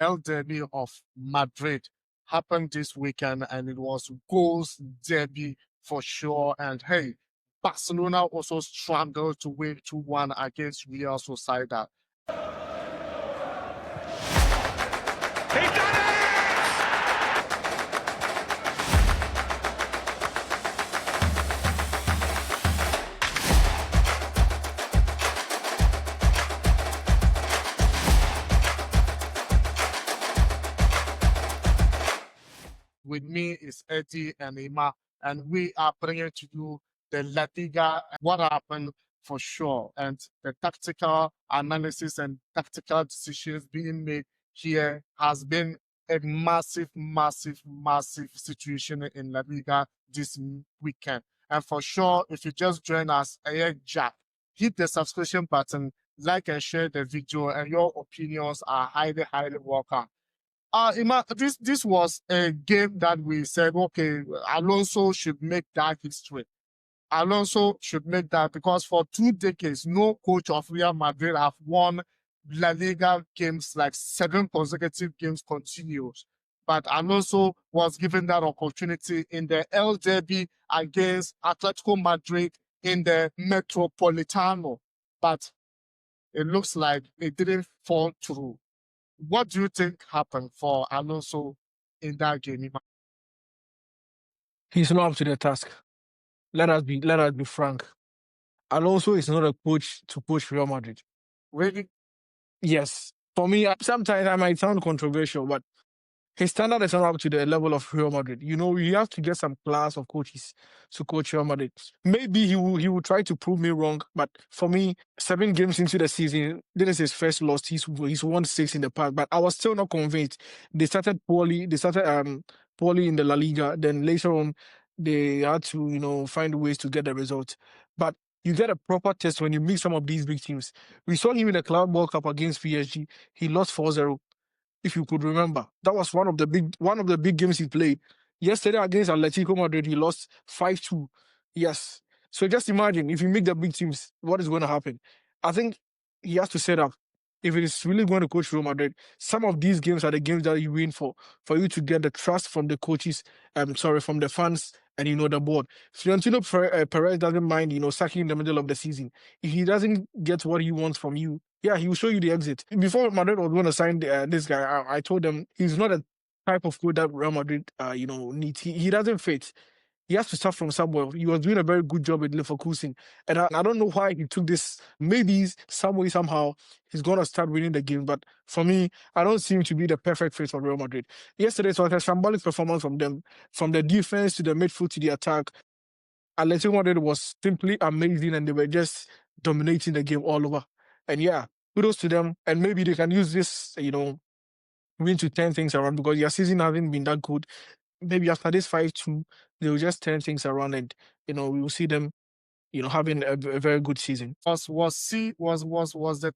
El Derby of Madrid happened this weekend, and it was goals derby for sure. And hey, Barcelona also struggled to win 2-1 against Real Sociedad. He's done it! With me is Eddy and Emma, and we are bringing to you the La Liga, what happened for sure, and the tactical analysis and tactical decisions being made here has been a massive, massive, massive situation in La Liga this weekend. And for sure, if you just join us, Jack, hit the subscription button, like and share the video, and your opinions are highly, highly welcome. Ima, this was a game that we said, okay, Alonso should make that history. Alonso should make that because for 2 decades, no coach of Real Madrid have won La Liga games like 7 consecutive games continuous. But Alonso was given that opportunity in the El Derby against Atletico Madrid in the Metropolitano. But it looks like it didn't fall through. What do you think happened for Alonso in that game? He's not up to the task. Let us be frank. Alonso is not a coach to coach Real Madrid. Really? Yes. For me, sometimes I might sound controversial, but his standard is not up to the level of Real Madrid. You know, you have to get some class of coaches to coach Real Madrid. Maybe he will try to prove me wrong, but for me, 7 games into the season, this is his first loss. He's won 6 in the past, but I was still not convinced. They started poorly. They started poorly in the La Liga. Then later on, they had to find ways to get the result. But you get a proper test when you meet some of these big teams. We saw him in the Club World Cup against PSG. He lost 4-0. If you could remember, that was one of the big games he played. Yesterday against Atletico Madrid, he lost 5-2. Yes. So just imagine if you make the big teams, what is going to happen? I think he has to set up. If it is really going to coach Real Madrid, some of these games are the games that you win for you to get the trust from the coaches, from the fans and the board. Florentino Perez doesn't mind, sacking in the middle of the season. If he doesn't get what he wants from you, yeah, he will show you the exit. Before Madrid was going to sign this guy, I told them he's not a type of coach that Real Madrid, needs. He doesn't fit. He has to start from somewhere. He was doing a very good job with Leverkusen. And I don't know why he took this. Maybe some way, somehow, he's going to start winning the game. But for me, I don't see him to be the perfect fit for Real Madrid. Yesterday, it was a shambolic performance from them. From the defense to the midfield to the attack. Atletico Madrid was simply amazing and they were just dominating the game all over. And yeah, kudos to them. And maybe they can use this, win to turn things around because their season hasn't been that good. Maybe after this 5-2, they'll just turn things around and, we will see them, having a very good season. Was the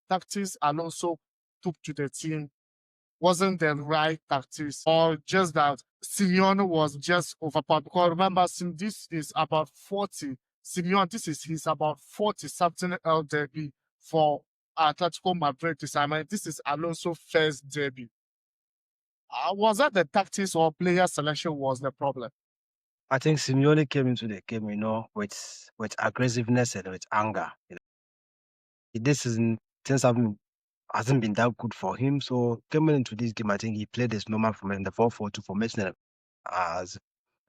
tactics Alonso took to the team wasn't the right tactics, or just that Simeone was just overpowered? Because remember, this is about 40. Simeone, he's about 40 something El Derby for Atletico Madrid this time. This is Alonso's first derby. Was that the tactics or player selection was the problem? I think Simeone came into the game, with aggressiveness and with anger. This season, things hasn't been that good for him. So coming into this game, I think he played his normal formation, the 4-4-2 formation. As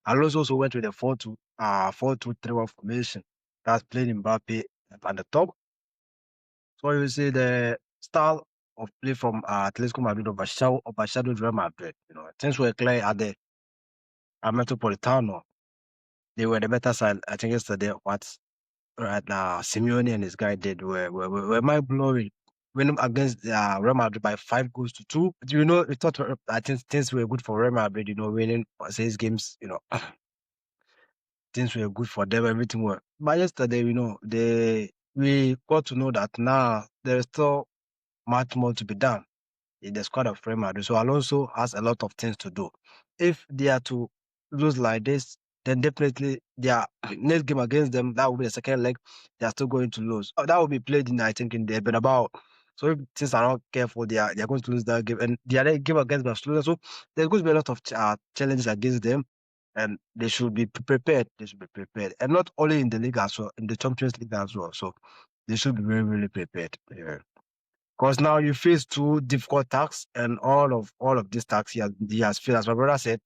Alonso also went with the 4-2-3-1 formation. That's playing Mbappe at the top. So you see the style of play from Atletico Madrid overshadowed Real Madrid. Things were clear at the Metropolitano. They were the better side. I think yesterday what Simeone and his guy did were mind blowing. Winning against Real Madrid by 5-2. We thought I think things were good for Real Madrid. Winning 6 games. Things were good for them. Everything were. But yesterday, we got to know that now there is still much more to be done in the squad of Real Madrid. So Alonso has a lot of things to do. If they are to lose like this, then definitely their next game against them, that will be the second leg, they are still going to lose. That will be played in the Bernabeu So if things are not careful, they are going to lose that game. And the other game against Barcelona, so there's going to be a lot of challenges against them, and they should be prepared. They should be prepared, and not only in the league as well, in the Champions League as well. So they should be very, really prepared. Yeah. Because now you face two difficult tasks, and all of these tasks he has failed. As my brother said,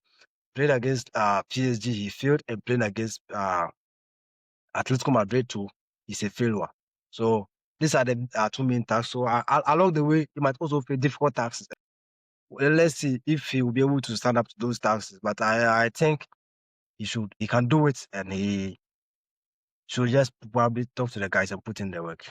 played against PSG, he failed, and playing against Atletico Madrid too, is a failure. So these are the two main tasks. So along the way, he might also face difficult tasks. Well, let's see if he will be able to stand up to those tasks. But I think he can do it, and he should just probably talk to the guys and put in the work.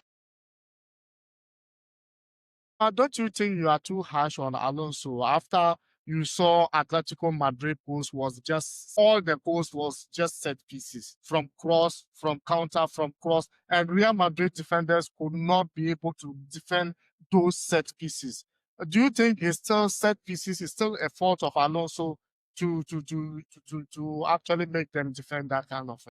Don't you think you are too harsh on Alonso after you saw Atletico Madrid goals was just all the goals was just set pieces from cross, from counter, from cross, and Real Madrid defenders could not be able to defend those set pieces. Do you think it's still set pieces is still a fault of Alonso to actually make them defend that kind of?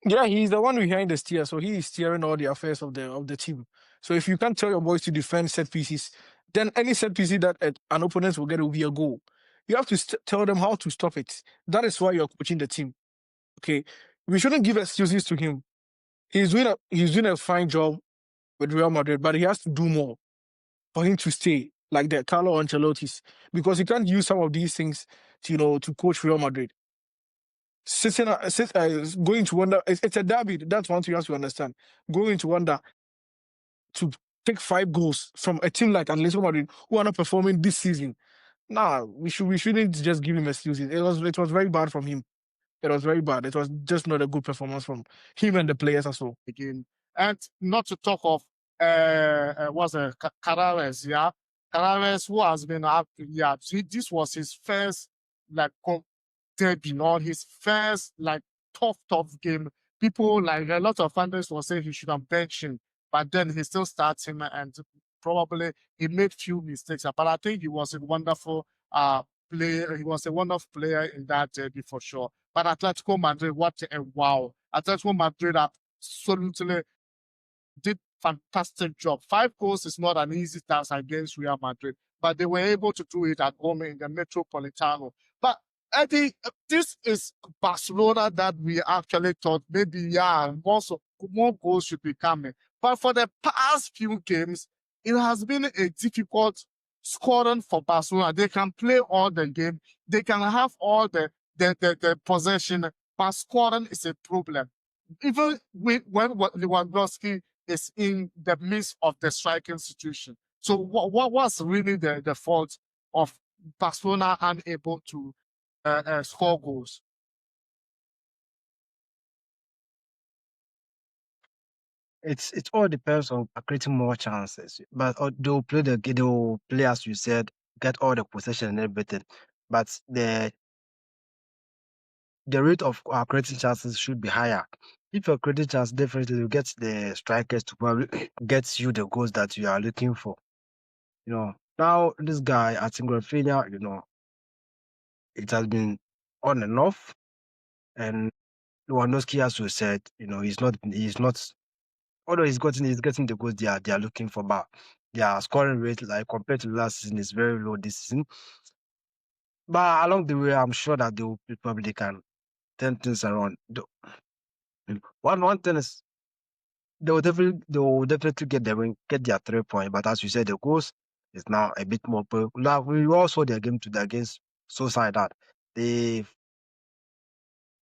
Yeah, he's the one behind the steer, so he is steering all the affairs of the team. So if you can't tell your boys to defend set pieces, then any set piece that an opponent will get will be a goal. You have to tell them how to stop it. That is why you're coaching the team. Okay, we shouldn't give excuses to him. He's doing a fine job with Real Madrid, but he has to do more for him to stay like the Carlo Ancelotti's, because he can't use some of these things to coach Real Madrid. Going to wonder, it's a derby. That's one thing you have to understand. Going to wonder to take 5 goals from a team like Atletico Madrid who are not performing this season. Nah, we shouldn't just give him excuses. It was very bad from him. It was very bad. It was just not a good performance from him and the players as well. Again, and not to talk of Carreras, yeah, Carreras who has been up, yeah. This was his first like debut, or his first like tough game. People like a lot of fans will say he should have benched him, but then he still starts him, and probably he made few mistakes. But I think he was a wonderful player. He was a wonderful player in that derby for sure. But Atletico Madrid, what a wow! Atletico Madrid absolutely did fantastic job. 5 goals is not an easy task against Real Madrid, but they were able to do it at home in the Metropolitano. But Eddy, this is Barcelona that we actually thought maybe, yeah, more goals should be coming. But for the past few games, it has been a difficult scoring for Barcelona. They can play all the game, they can have all the possession, but scoring is a problem. Even when Lewandowski is in the midst of the striking situation. So what was really the fault of Barcelona unable to score goals? It all depends on creating more chances. But they'll play as you said, get all the possession and everything. But the rate of creating chances should be higher. If you're creating chances, definitely you get the strikers to probably get you the goals that you are looking for. Now this guy at Rafinha, it has been on and off, and Lewandowski, as you said, he's not. Although he's getting the goals they are looking for, but their scoring rate, like compared to last season, is very low this season. But along the way, I'm sure that they probably can turn things around. One thing is they will definitely get their 3 points. But as you said, the goals is now a bit more. Like we all saw their game today against Sociedad. They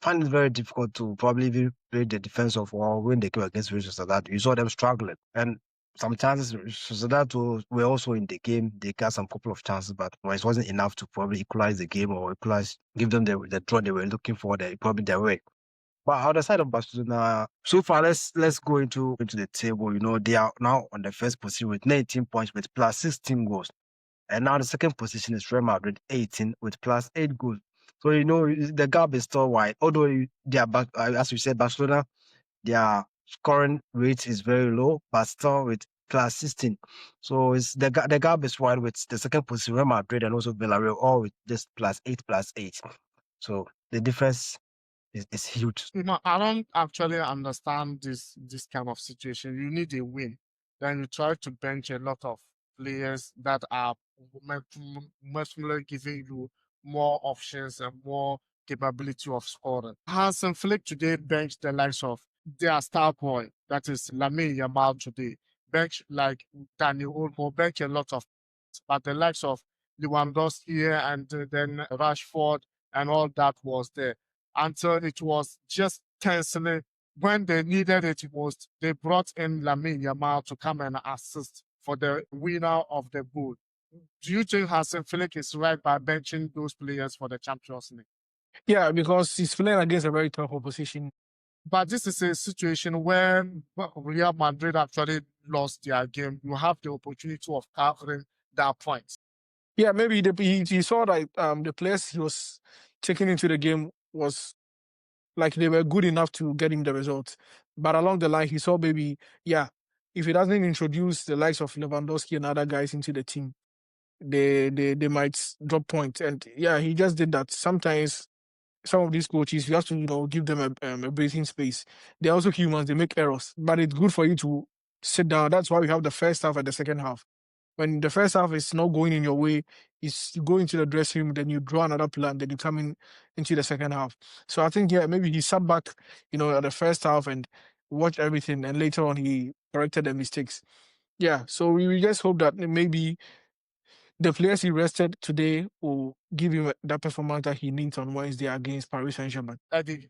find it very difficult to probably even play the defense of or win the game against Real Sociedad. You saw them struggling, and some chances Sociedad were also in the game. They got some couple of chances, but it wasn't enough to probably equalize the game or give them the draw they were looking for. Probably their way. But on the side of Barcelona, so far let's go into the table. They are now on the first position with 19 points with plus 16 goals. And now the second position is Real Madrid 18 with plus 8 goals. So the gap is still wide. Although they are back, as we said, Barcelona, their scoring rate is very low, but still with plus 16. So it's the gap is wide with the second position, Real Madrid, and also Villarreal, all with just plus 8. So the difference is huge. I don't actually understand this kind of situation. You need a win. then you try to bench a lot of players that are much more giving you more options and more capability of scoring. Hansi Flick today benched the likes of their star boy, that is Lamine Yamal today. Bench like Daniel Olmo, bench a lot of, but the likes of Lewandowski and then Rashford and all that was there until it was just tensioning when they needed it most. They brought in Lamine Yamal to come and assist for the winner of the boot. Do you think Hansi Flick is right by benching those players for the Champions League? Yeah, because he's playing against a very tough opposition. But this is a situation where Real Madrid actually lost their game. You have the opportunity of covering that point. Yeah, maybe he saw that the players he was taking into the game was like they were good enough to get him the result. But along the line, he saw maybe, yeah, if he doesn't introduce the likes of Lewandowski and other guys into the team, they might drop points. And yeah, he just did that. Sometimes some of these coaches, you have to give them a breathing space. They're also humans; they make errors, but it's good for you to sit down. That's why we have the first half and the second half. When the first half is not going in your way, you go into the dressing room, then you draw another plan, then you come into the second half. So I think, yeah, maybe he sat back, at the first half and watched everything, and later on he corrected the mistakes. Yeah, so we just hope that maybe the players he rested today will give him that performance that he needs on Wednesday against Paris Saint-Germain. Eddy,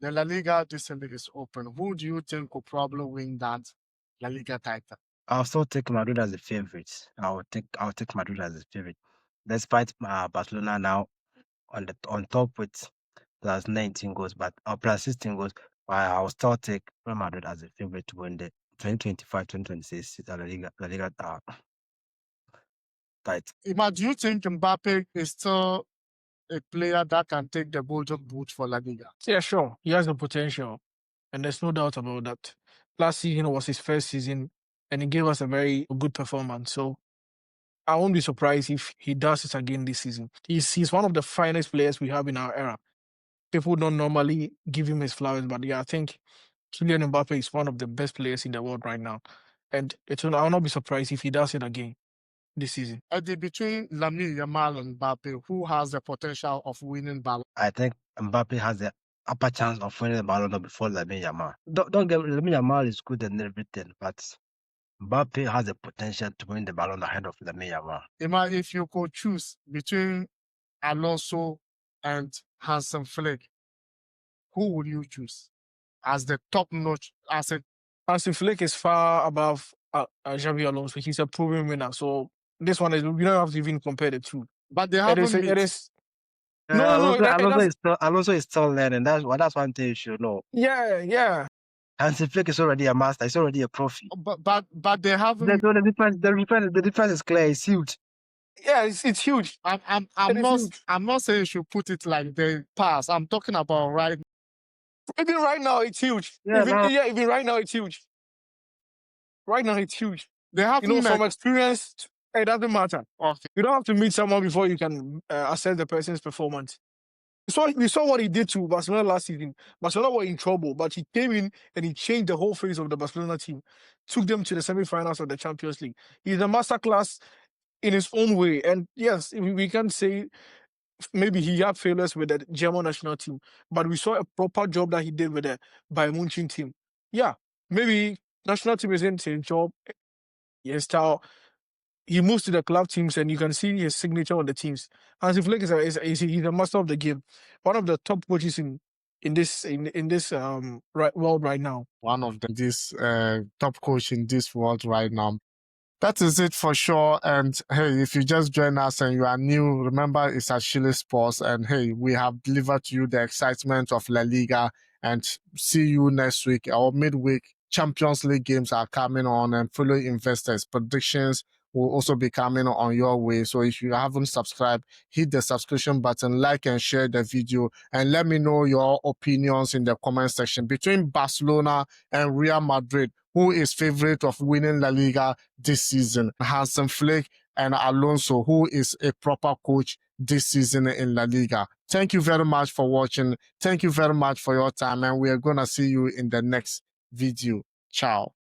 the La Liga this league is open. Who do you think will probably win that La Liga title? I'll still take Madrid as a favorite. I'll take Madrid as a favorite, despite Barcelona now on top with plus 19 goals, but plus 16 goals. I'll still take Real Madrid as a favorite to win the 2025-2026 La Liga title. Ima, do you think Mbappe is still a player that can take the Golden Boot for La Liga? Yeah, sure. He has the potential, and there's no doubt about that. Last season was his first season, and he gave us a very good performance. So I won't be surprised if he does it again this season. He's one of the finest players we have in our era. People don't normally give him his flowers, but yeah, I think Kylian Mbappe is one of the best players in the world right now. And I'll not be surprised if he does it again this season. Eddy, between Lamine Yamal and Mbappe, who has the potential of winning Ballon? I think Mbappe has the upper chance of winning the Ballon d'Or before Lamine Yamal. Don't get Lamine Yamal is good and everything, but Mbappe has the potential to win the Ballon ahead of Lamine Yamal. Ima, if you could choose between Alonso and Hansi Flick, who would you choose as the top notch asset? Hansi Flick is far above Xabi Alonso. He's a proven winner. So this one is, we don't have to even compare the two. But they haven't It is. Alonso is still learning. That's one thing you should know. Yeah. Hansi Flick is already a master. He's already a profi. But they haven't. The difference is clear. It's huge. Yeah, it's huge. I'm not saying you should put it like the past. I'm talking about right. Even right now, it's huge. Even right now, it's huge. Right now, it's huge. They have from experience. It doesn't matter. Okay. You don't have to meet someone before you can assess the person's performance. So we saw what he did to Barcelona last season. Barcelona were in trouble, but he came in and he changed the whole face of the Barcelona team, took them to the semi-finals of the Champions League. He's a masterclass in his own way. And yes, we can say maybe he had failures with the German national team, but we saw a proper job that he did with the Bayern Munich team. Yeah, maybe national team isn't his job, his style. He moves to the club teams, and you can see his signature on the teams. Hansi Flick he's a master of the game, one of the top coaches in this world right now. One of this top coach in this world right now. That is it for sure. And hey, if you just join us and you are new, remember it's Ashili Sports. And hey, we have delivered to you the excitement of La Liga. And see you next week. Our midweek Champions League games are coming on, and fellow investors predictions will also be coming on your way. So if you haven't subscribed, hit the subscription button, like and share the video, and let me know your opinions in the comment section. Between Barcelona and Real Madrid, who is favorite of winning La Liga this season? Hansi Flick and Alonso, who is a proper coach this season in La Liga. Thank you very much for watching. Thank you very much for your time, and we are going to see you in the next video. Ciao.